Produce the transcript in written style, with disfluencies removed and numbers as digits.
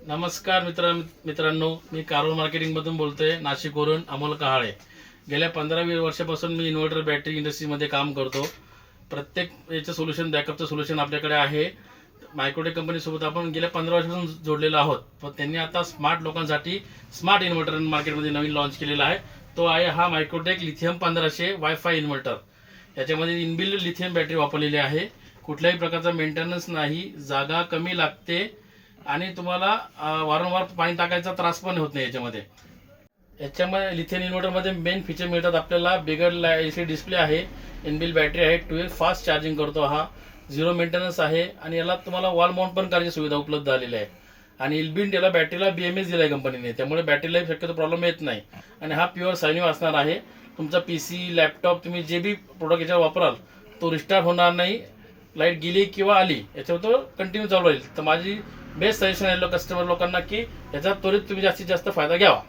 नमस्कार मित्रांनो, मी कारवर मार्केटिंगमधून बोलतोय, नाशिकवरून अमोल कहाळे. गेल्या 15-20 वर्षापासून मी इन्व्हर्टर बॅटरी इंडस्ट्रीमध्ये काम करतो. प्रत्येक याचं सोल्युशन, बॅकअपचं सोल्युशन आपल्याकडे आहे. मायक्रोटेक कंपनीसोबत आपण गेल्या 15 वर्षापासून जोडलेलो आहोत. पण त्यांनी आता स्मार्ट लोकांसाठी स्मार्ट इन्व्हर्टर मार्केटमध्ये नवीन लॉन्च केलेला आहे. तो आहे हा मायक्रोटेक लिथियम 1500 वायफाय इन्व्हर्टर. याच्यामध्ये इनबिल्ट लिथियम बॅटरी वापरलेली आहे. कुठल्याही प्रकारचा मेंटेनन्स नाही, जागा कमी लागते आणि तुम्हाला वारंवार पाणी टाकायचा त्रास पण होत नाही. याच्यामध्ये लिथियम इन्व्हर्टरमध्ये मेन फीचर मिळतात आपल्याला. बिगर एलसीडी डिस्प्ले आहे, इनबिल्ट बॅटरी आहे, 12 फास्ट चार्जिंग करतो, हा झिरो मेंटेनन्स आहे आणि याला तुम्हाला वॉल माउंट पण करायची सुविधा उपलब्ध झालेली आहे. आणि इनबिल्ट याला बॅटरीला BMS दिला आहे कंपनीने, त्यामुळे बॅटरीला शक्यतो प्रॉब्लेम येत नाही. आणि हा प्युअर सायनिंग असणार आहे. तुमचा PC, लॅपटॉप, तुम्ही जे बी प्रोडक्ट याच्यावर वापराल तो रिस्टार्ट होणार नाही. लाईट गेली किंवा आली याच्यावर तो कंटिन्यू चालू राहील. तर माझी बेस्ट सजेशन आहे कस्टमर लोकांना की याचा त्वरित तुम्ही जास्तीत जास्त फायदा घ्यावा.